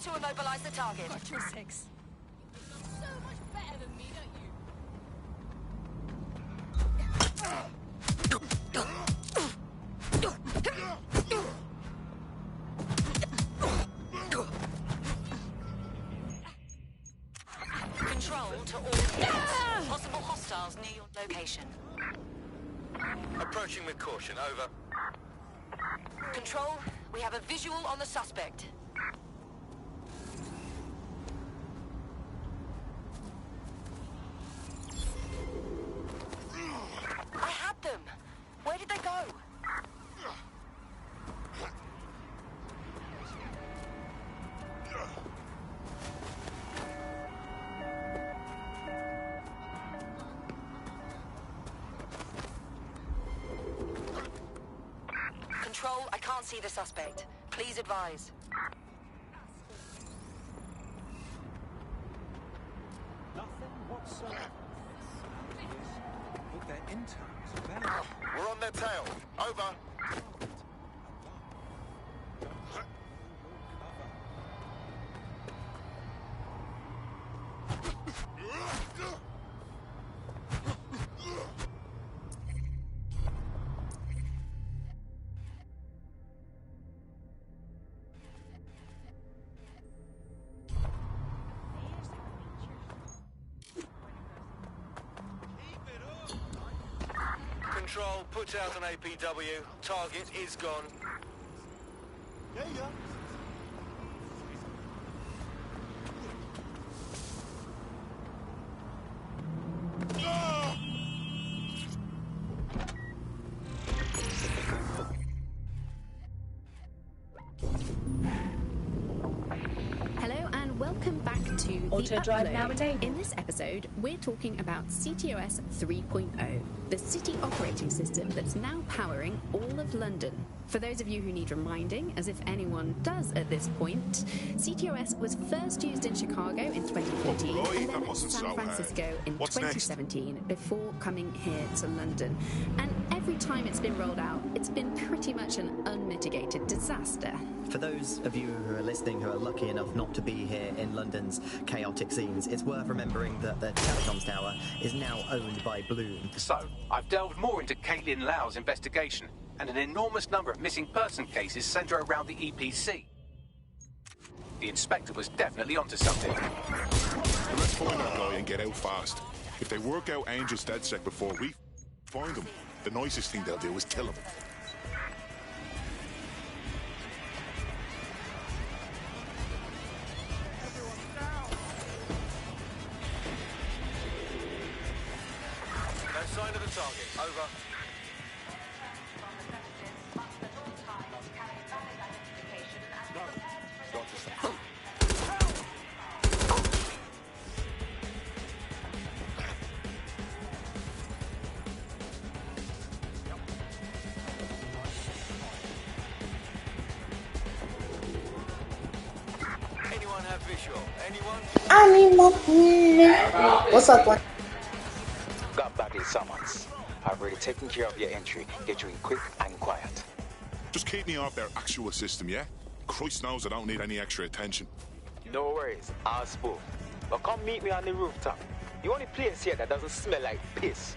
to immobilize the target. Got your six. You're so much better than me, don't you? Control to all units. Possible hostiles near your location. Approaching with caution, over. Control, we have a visual on the suspect. I had them. Where did they go? Control, I can't see the suspect. Please advise. Nothing whatsoever. But their interns are We're on their tail. Over. Control, put out an APW. Target is gone. Yeah. Hello and welcome back to Auto The drive Upload. now enabled. In this episode, we're talking about CTOS 3.0, the city operating system that's now powering all of London. For those of you who need reminding, as if anyone does at this point, CTOS was first used in Chicago in 2014 Right, and that then wasn't San so Francisco in What's next? 2017 before coming here to London. And every time it's been rolled out, it's been pretty much an unmitigated disaster. For those of you who are listening who are lucky enough not to be here in London's chaotic scenes, it's worth remembering that the telecoms tower is now owned by Bloom. So, I've delved more into Caitlin Lau's investigation, and an enormous number of missing person cases centre around the EPC. The inspector was definitely onto something. Well, let's find that guy and get out fast. If they work out Angel's DedSec before we find him, the nicest thing they'll do is kill him. No sign of the target. Over. Anyone have visual? Anyone? What's up, one? Got back in summons. I've already taken care of your entry. Get you in quick and quiet. Just keep me off their actual system, yeah? Christ knows I don't need any extra attention. No worries, I'll spool. But come meet me on the rooftop. The only place here that doesn't smell like piss.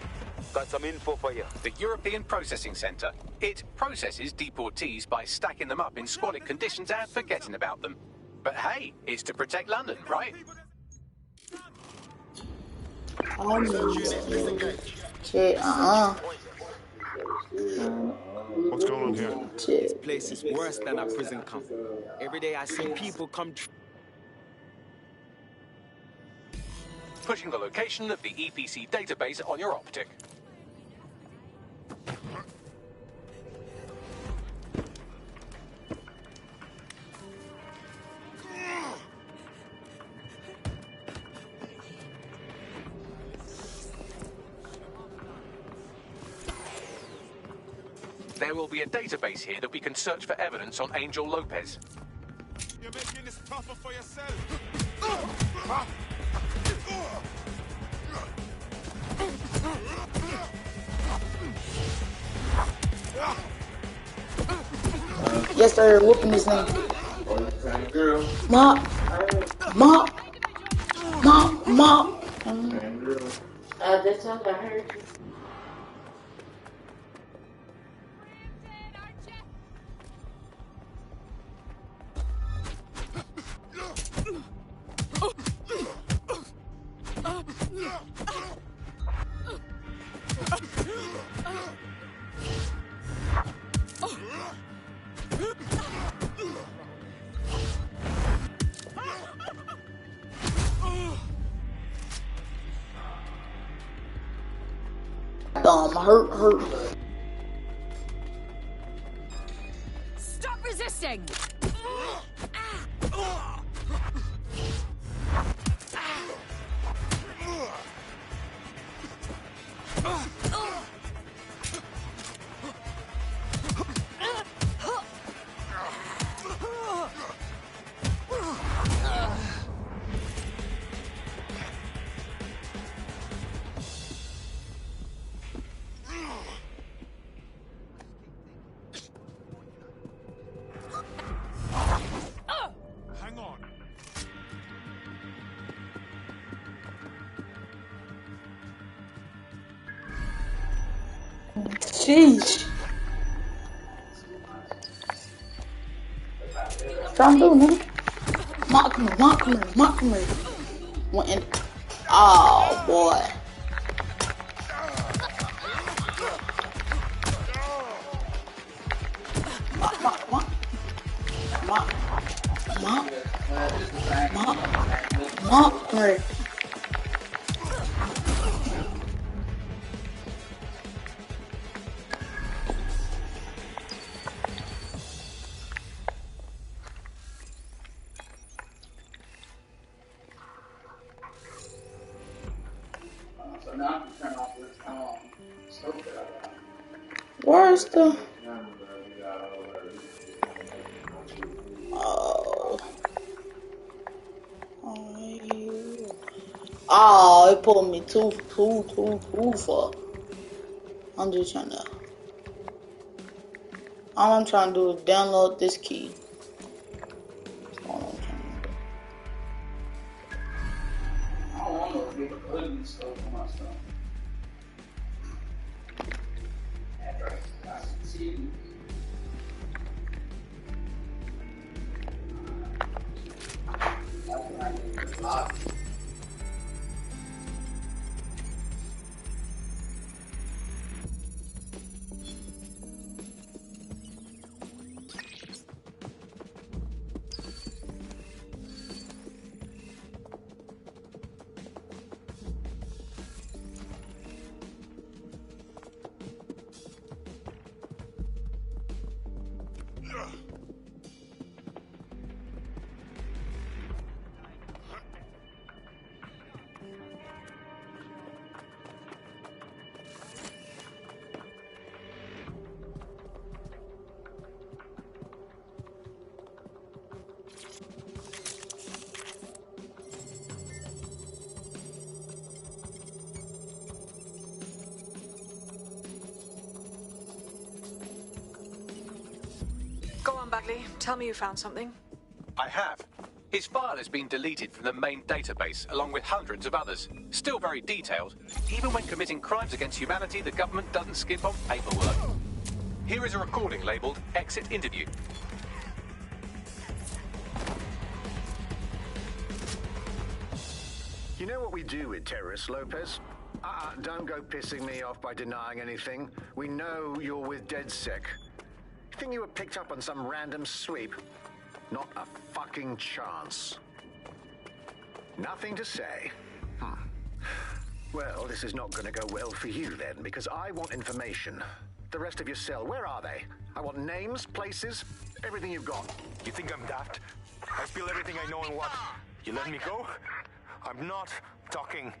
Got some info for you. The European Processing Centre. It processes deportees by stacking them up in squalid conditions and forgetting about them. But hey, it's to protect London, right? Shit, What's going on here? This place is worse than a prison camp. Every day I see people come. Pushing the location of the EPC database on your optic. There will be a database here that we can search for evidence on Angel Lopez. You're making this tougher for yourself. Yes, sir. Whooping this nigga. Ma. Mop. That's all I heard. Hurt. Stop resisting! Jeez. Trying to do, man. Mock me. Went in. Oh, boy. Mock me. Where's the... Oh, it pulled me too far. I'm just trying to... All I'm trying to do is download this key. That's all I'm trying to do. I don't want no big ugly stuff for my stuff. Go on, Bagley. Tell me you found something. I have. His file has been deleted from the main database, along with hundreds of others. Still very detailed. Even when committing crimes against humanity, the government doesn't skip on paperwork. Here is a recording labeled Exit Interview. You know what we do with terrorists, Lopez? Don't go pissing me off by denying anything. We know you're with DedSec. You think you were picked up on some random sweep? Not a fucking chance. Nothing to say. Well, this is not going to go well for you then, because I want information. The rest of your cell, where are they? I want names, places, everything you've got. You think I'm daft? I spill everything I know and what? You let me go? I'm not talking.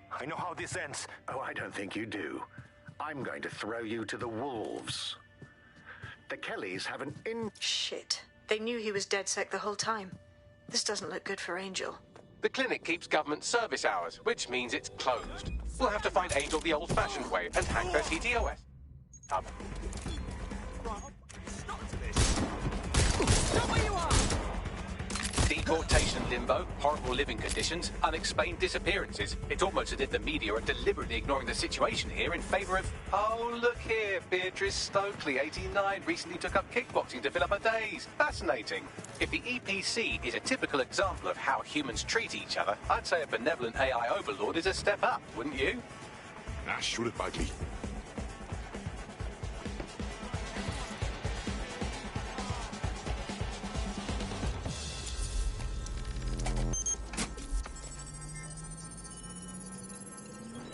I know how this ends. Oh, I don't think you do. I'm going to throw you to the wolves. The Kellys have an Shit. They knew he was DedSec the whole time. This doesn't look good for Angel. The clinic keeps government service hours, which means it's closed. We'll have to find Angel the old-fashioned way and hack their TTOS. Stop where you are! Deportation limbo, horrible living conditions, unexplained disappearances. It's almost as if the media are deliberately ignoring the situation here in favour of... Oh, look here, Beatrice Stokely, 89, recently took up kickboxing to fill up her days. Fascinating. If the EPC is a typical example of how humans treat each other, I'd say a benevolent AI overlord is a step up, wouldn't you? Nah, shoot it, Bagley.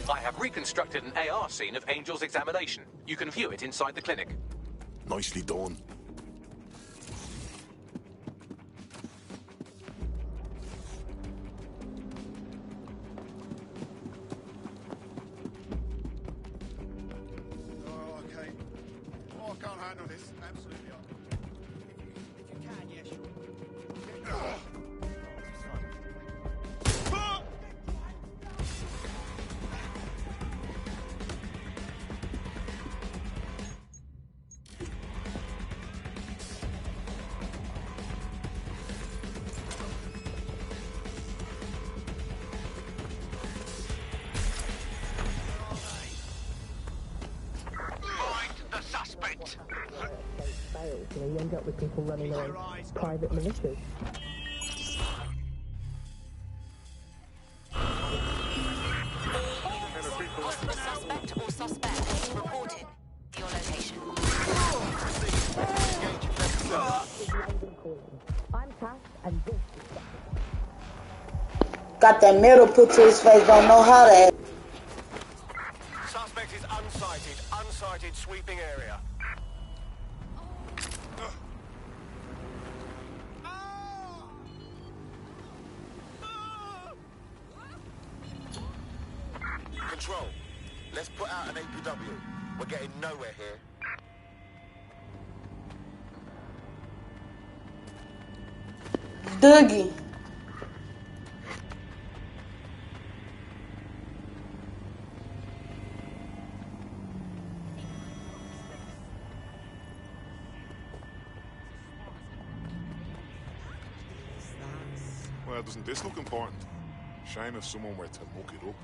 I have reconstructed an AR scene of Angel's examination. You can view it inside the clinic. Nicely done. Oh, okay. Oh, I can't handle this. Absolutely. If you can, yeah, sure. So you end up with people running around private militias. Possible suspect or suspects reported your location. I'm Cass, and this Got that metal put to his face, don't know how to act. Suspect is unsighted. Unsighted sweeping area. Control. Let's put out an APW. We're getting nowhere here. Dougie. Well, doesn't this look important? Shame if someone were to muck it up.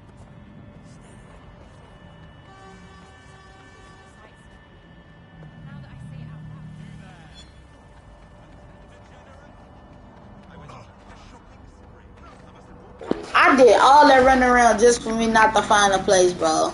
I did all that running around just for me not to find a place, bro.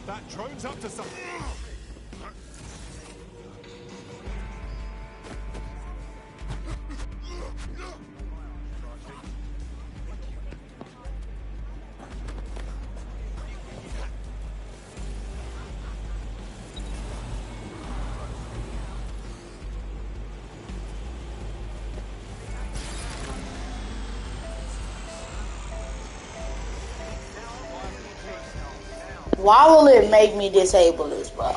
That drone's up to something. Why will it make me disable this, bro?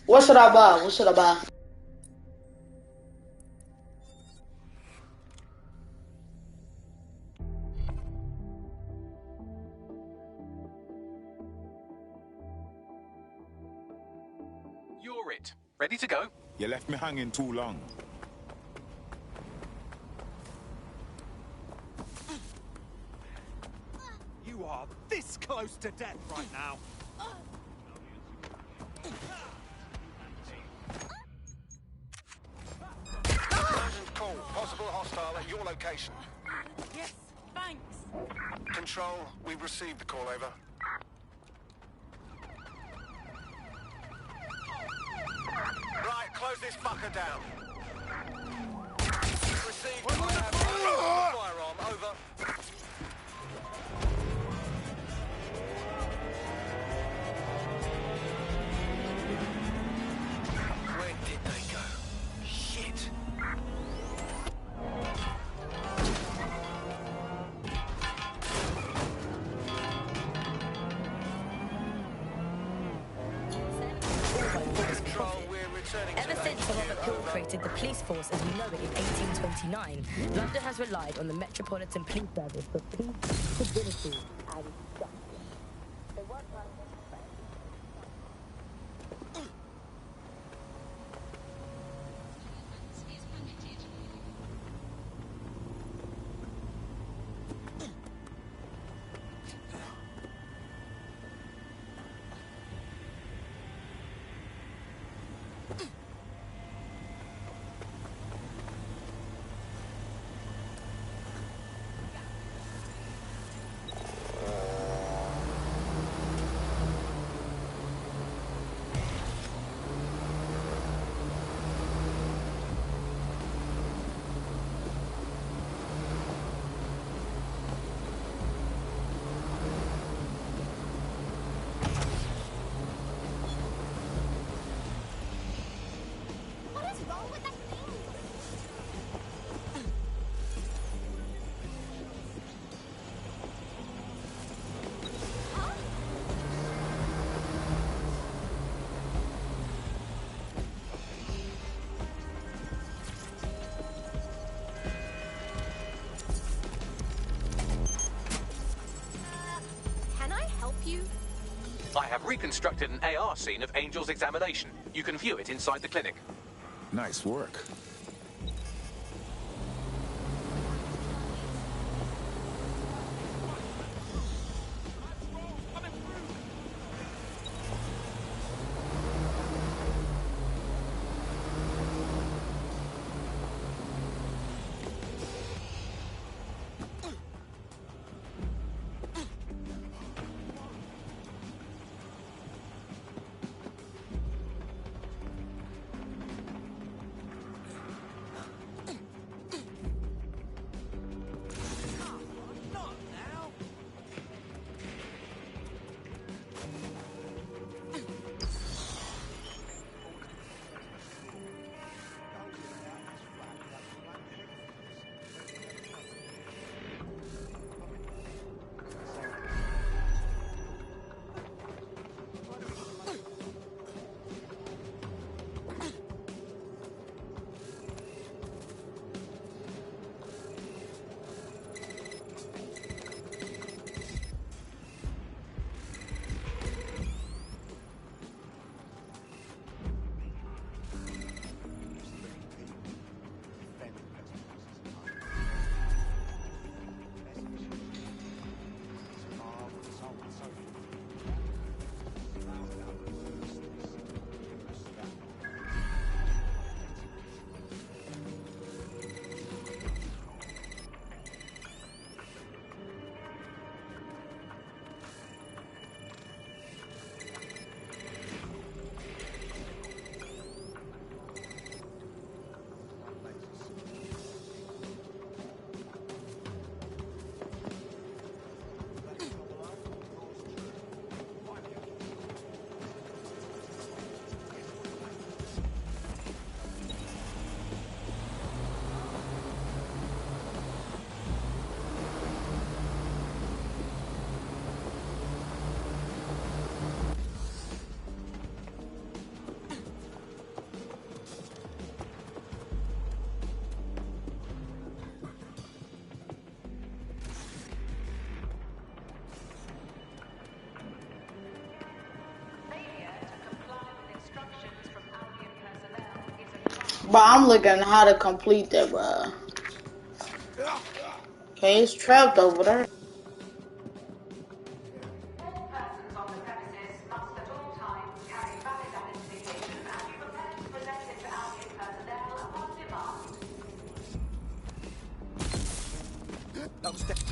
What should I buy? What should I buy? You're it. Ready to go? You left me hanging too long. You are this close to death right now. Sergeant Call, possible hostile at your location. Yes, thanks. Control, we've received the call, over. Right, close this fucker down. Received, I have a firearm, over. Where did they go? Shit. Ever since Sir Robert Peel created the police force as we know it in 1829, London has relied on the Metropolitan Police Service for peace, stability, and justice. So one I have reconstructed an AR scene of Angel's examination. You can view it inside the clinic. Nice work. But I'm looking at how to complete that, bro. Okay, it's trapped over there.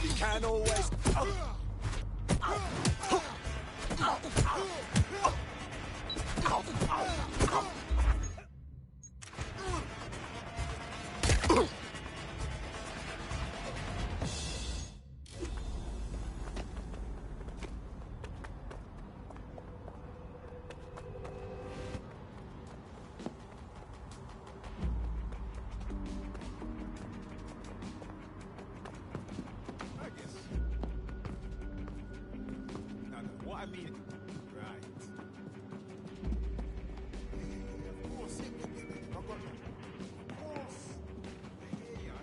You can always. What I mean, right? Of course, I've got you. Of course. I hear you.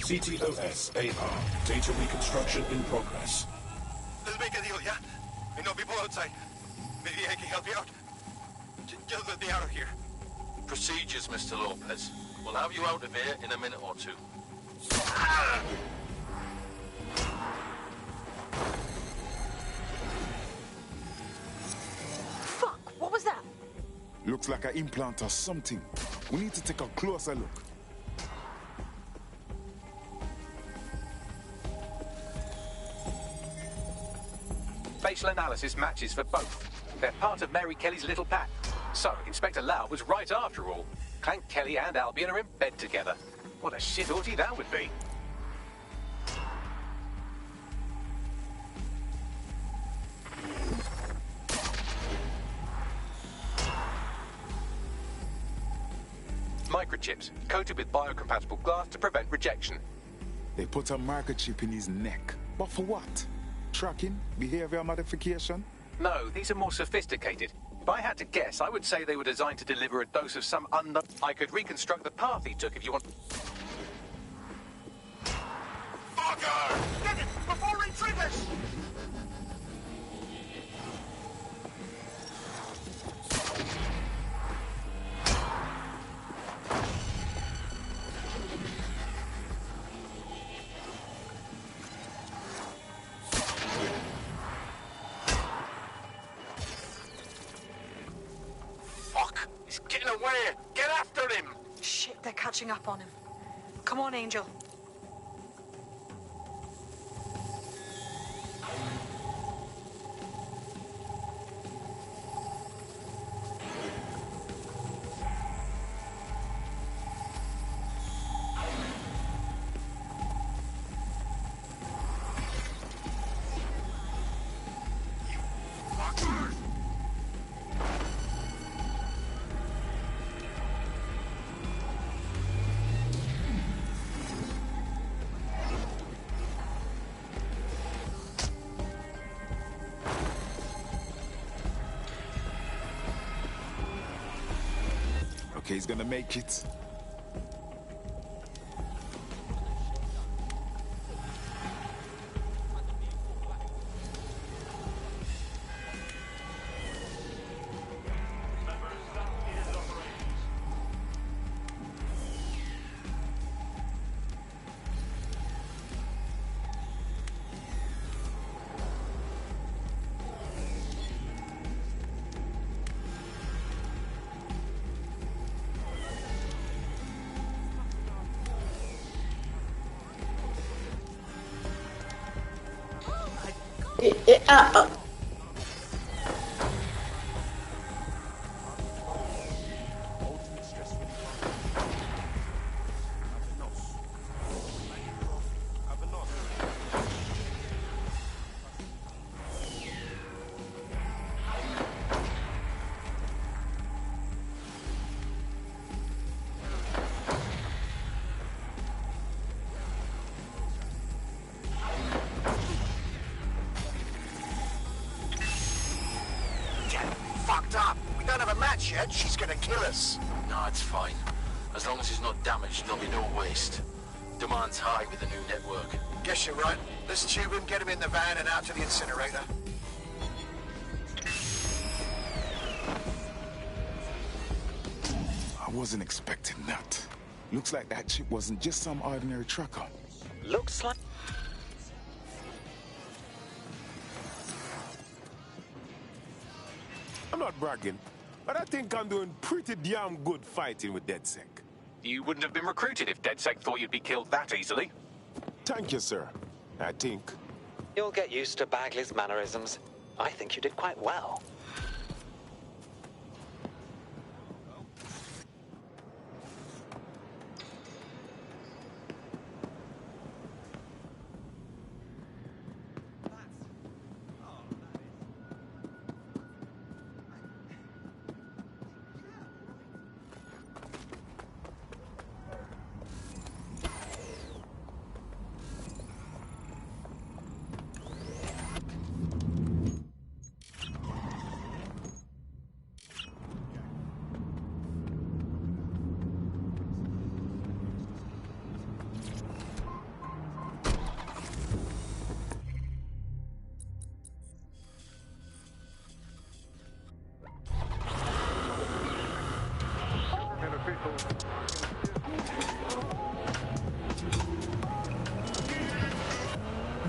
CTOS AR. Data reconstruction in progress. Let's make a deal, yeah? I know people outside. Maybe I can help you out. Just let me out of here. Procedures, Mr. Lopez. We'll have you out of here in a minute or two. Fuck, what was that? Looks like an implant or something. We need to take a closer look. Facial analysis matches for both. They're part of Mary Kelly's little pack. So, Inspector Lau was right after all. Clank Kelly and Albion are in bed together. What a shit orgy that would be. Microchips, coated with biocompatible glass to prevent rejection. They put a microchip in his neck. But for what? Tracking? Behavior modification? No, these are more sophisticated. If I had to guess, I would say they were designed to deliver a dose of some unknown... I could reconstruct the path he took if you want... Fucker! Get it! Before he triggers! catching up on him. Come on, Angel. Okay, he's gonna make it. Yet, she's gonna kill us. No, it's fine. As long as he's not damaged, there'll be no waste. Demand's high with the new network. Guess you're right. Let's tube him, get him in the van and out to the incinerator. I wasn't expecting that. Looks like that chip wasn't just some ordinary tracker. Looks like... I'm not bragging, but I think I'm doing pretty damn good fighting with DedSec. You wouldn't have been recruited if DedSec thought you'd be killed that easily. Thank you, sir. I think. You'll get used to Bagley's mannerisms. I think you did quite well.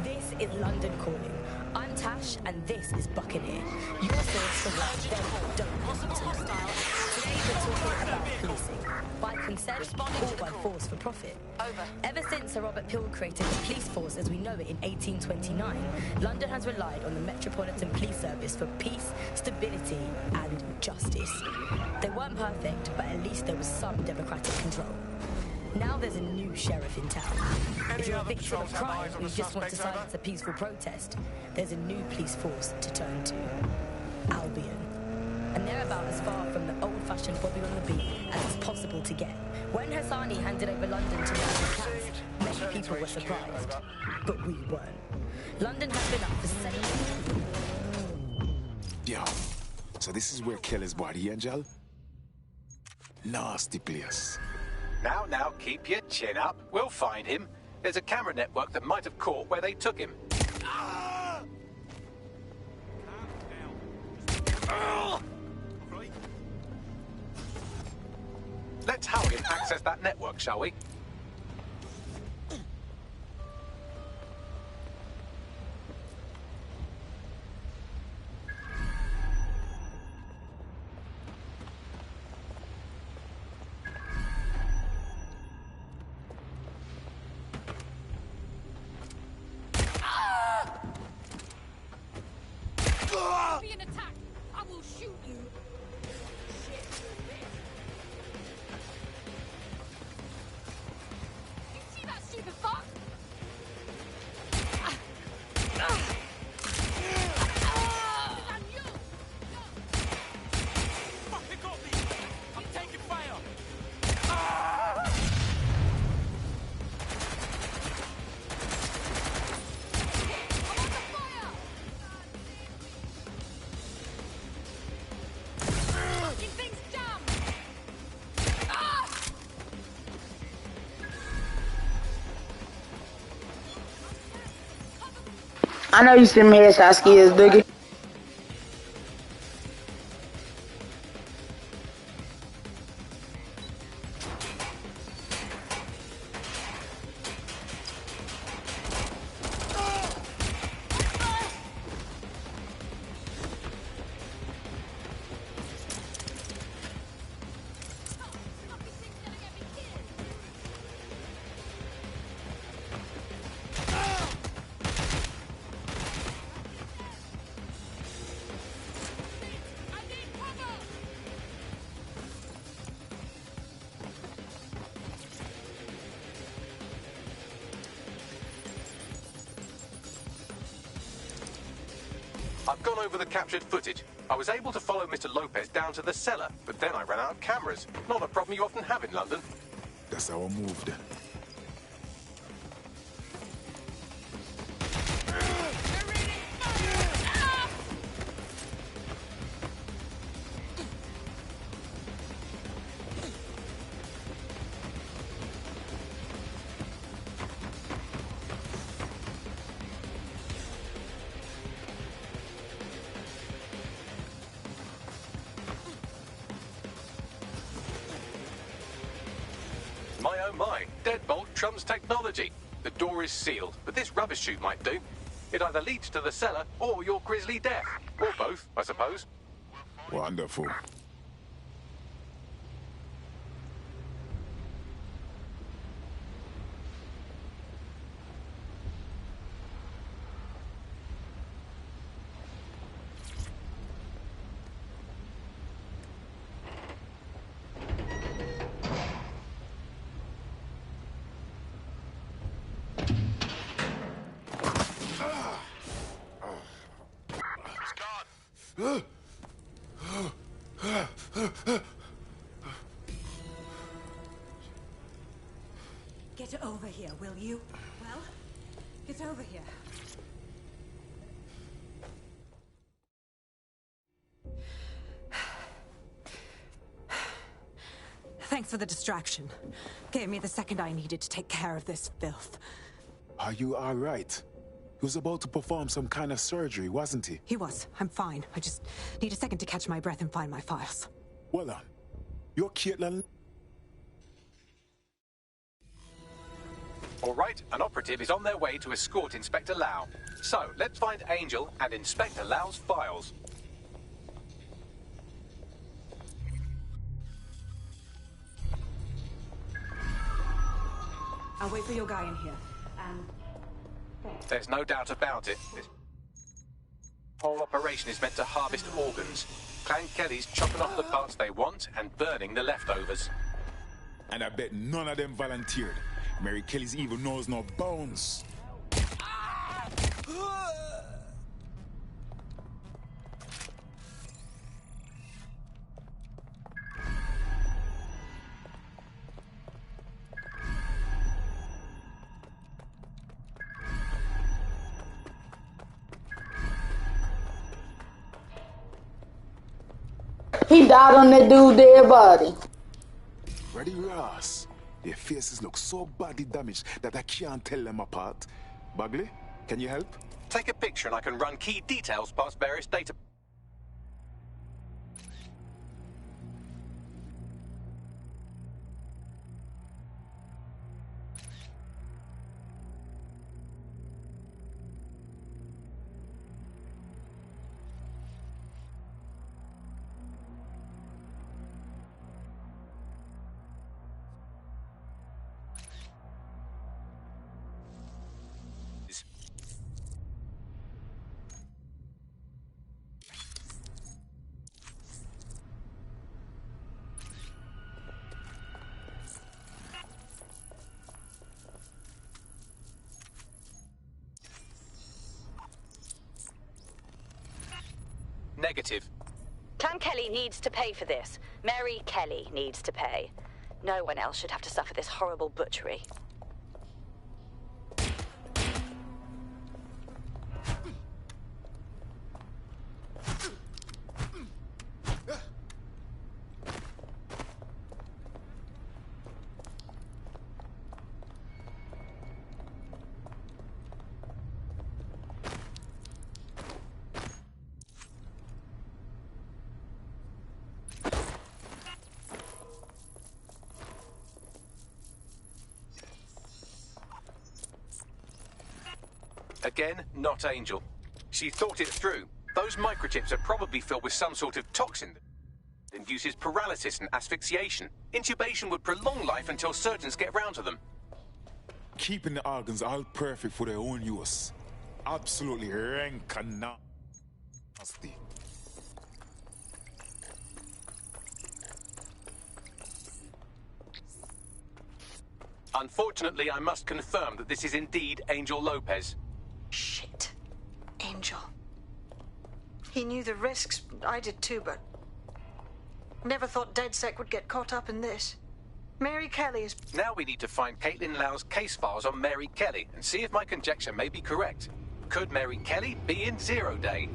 This is London Calling. I'm Tash, and this is Buccaneer. Your source for what they don't want to know. Today we're talking about policing. By consent or by force for profit. Ever since Sir Robert Peel created the police force as we know it in 1829, London has relied on the Metropolitan Police Service for peace, stability, and justice. They weren't perfect, but at least there was some democratic control. Now there's a new sheriff in town. If you're a victim of crime or you just want to silence a peaceful protest, there's a new police force to turn to. Albion. And they're about as far from the old-fashioned Bobby on the beat as it's possible to get. When Hassani handed over London to Nigel Katz, many people were surprised. But we weren't. London has been up for 7 years. Yo, so this is where Kelly's body, Angel? Nasty place. Now, keep your chin up. We'll find him. There's a camera network that might have caught where they took him. Let's Halligan access that network, shall we? I know you send me headshot skills, Doogie. I've gone over the captured footage. I was able to follow Mr. Lopez down to the cellar, but then I ran out of cameras. Not a problem you often have in London. That's our move then. My oh my, deadbolt trumps technology. The door is sealed, but this rubbish chute might do. It either leads to the cellar or your grisly death. Or both, I suppose. Wonderful. Get over here, will you? Well, get over here. Thanks for the distraction. Gave me the second I needed to take care of this filth. Are you all right? He was about to perform some kind of surgery, wasn't he? He was. I'm fine. I just need a second to catch my breath and find my files. Well, you're Caitlin. All right, an operative is on their way to escort Inspector Lau. So, let's find Angel and Inspector Lau's files. I'll wait for your guy in here. There's no doubt about it. This whole operation is meant to harvest organs. Clan Kelly's chopping off the parts they want and burning the leftovers. And I bet none of them volunteered. Mary Kelly's evil knows no bounds. He died on that dude's dead body. Ready, Ross? Their faces look so badly damaged that I can't tell them apart. Bagley, can you help? Take a picture and I can run key details past various data. Negative. Clan Kelly needs to pay for this. Mary Kelly needs to pay. No one else should have to suffer this horrible butchery. Again, not Angel. She thought it through. Those microchips are probably filled with some sort of toxin that induces paralysis and asphyxiation. Intubation would prolong life until surgeons get round to them. Keeping the organs all perfect for their own use. Absolutely rank and nasty. Unfortunately, I must confirm that this is indeed Angel Lopez. Shit. Angel. He knew the risks. I did too, but... Never thought DedSec would get caught up in this. Mary Kelly is... Now we need to find Caitlin Lau's case files on Mary Kelly and see if my conjecture may be correct. Could Mary Kelly be in Zero Day?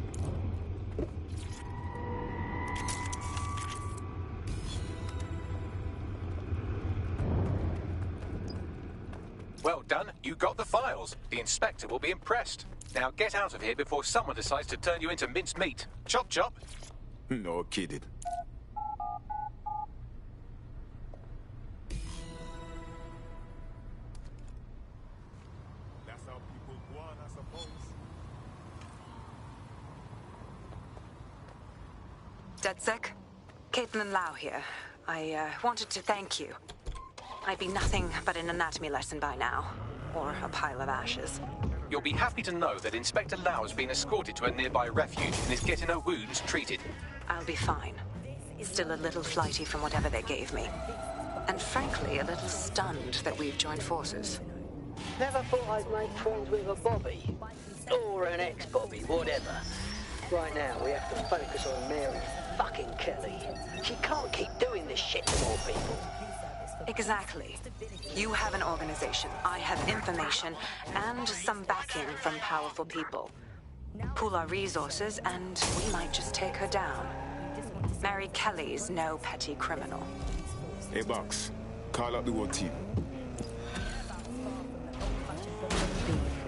Well done, you got the files. The inspector will be impressed. Now get out of here before someone decides to turn you into minced meat. Chop chop. No kidding. That's how people go on, I suppose. DedSec? Caitlin Lau here. I wanted to thank you. I'd be nothing but an anatomy lesson by now. Or a pile of ashes. You'll be happy to know that Inspector Lau has been escorted to a nearby refuge and is getting her wounds treated. I'll be fine. Still a little flighty from whatever they gave me. And frankly, a little stunned that we've joined forces. Never thought I'd make friends with a Bobby. Or an ex-Bobby, whatever. Right now, we have to focus on Mary fucking Kelly. She can't keep doing this shit to more people. Exactly. You have an organization, I have information, and some backing from powerful people. Pool our resources, and we might just take her down. Mary Kelly's no petty criminal. Hey, Box. Call up the whole team.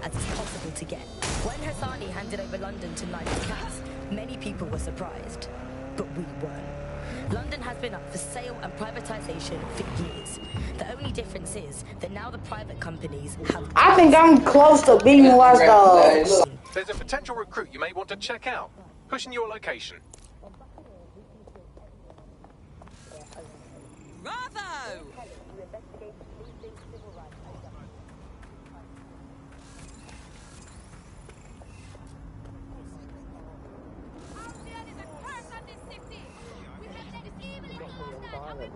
As it's possible to get. When Hassani handed over London to Nigel Cass, many people were surprised. But we weren't. London has been up for sale and privatization for years. The only difference is that now the private companies have... I think I'm close to being Watch Dogs. There's a potential recruit you may want to check out. Pushing your location. Bravo!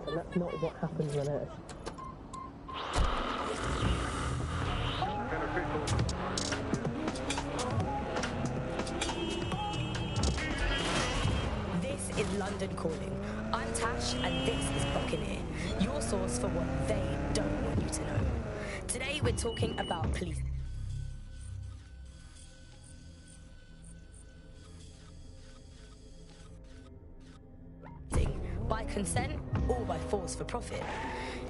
And that's not what happens on Earth. This is London Calling. I'm Tash, and this is Buccaneer, your source for what they don't want you to know. Today we're talking about police. By consent or by force for profit.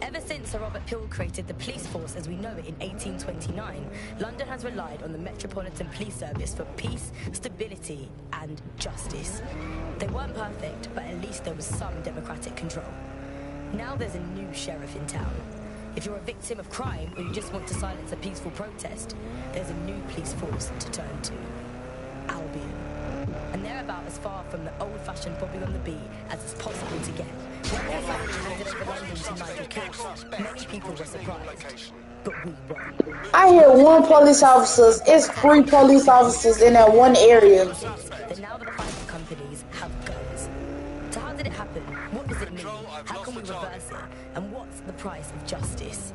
Ever since Sir Robert Peel created the police force as we know it in 1829, London has relied on the Metropolitan Police Service for peace, stability, and justice. They weren't perfect, but at least there was some democratic control. Now there's a new sheriff in town. If you're a victim of crime or you just want to silence a peaceful protest, there's a new police force to turn to. Albion. And they're about as far from the old-fashioned Bobby on the beat as it's possible to get. When their family handed over London to Nigel Cass, many people were surprised. But we weren't. I hear one police officer. It's 3 police officers in that one area. That now the private companies have guns. So how did it happen? What does it mean? How can we reverse it? And what's the price of justice?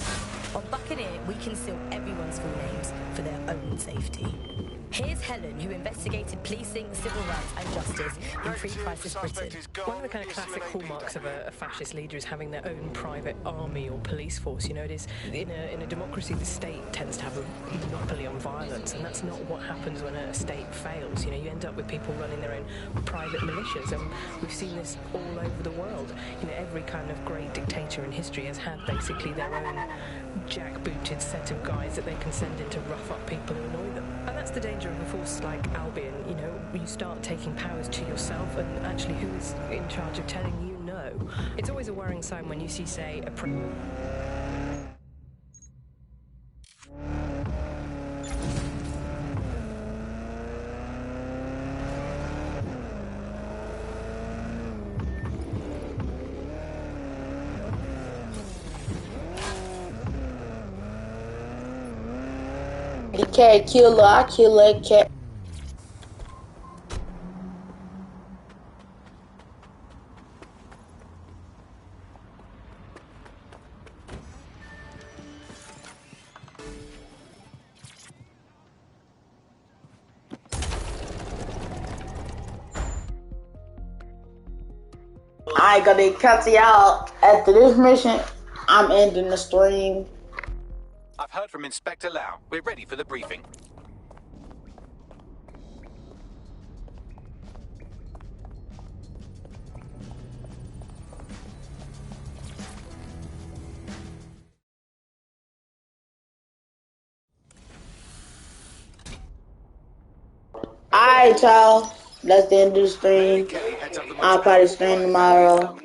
On Buccaneer, we conceal everyone's full names for their own safety. Here's Helen, who investigated policing, civil rights and justice in pre-crisis Britain. One of the kind of classic hallmarks of a fascist leader is having their own private army or police force. You know, it is in a democracy, the state tends to have a monopoly on violence, and that's not what happens when a state fails. You know, you end up with people running their own private militias, and we've seen this all over the world. You know, every kind of great dictator in history has had basically their own jackbooted set of guys that they can send in to rough up people who annoy them. And that's the danger of a force like Albion. You know, you start taking powers to yourself, and actually who is in charge of telling you no? It's always a worrying sign when you see, say, a The cat killer, I kill that cat. I gotta cut y'all. After this mission, I'm ending the stream. I've heard from Inspector Lau. We're ready for the briefing. Alright, y'all. That's the end of the stream. I'll probably stream tomorrow.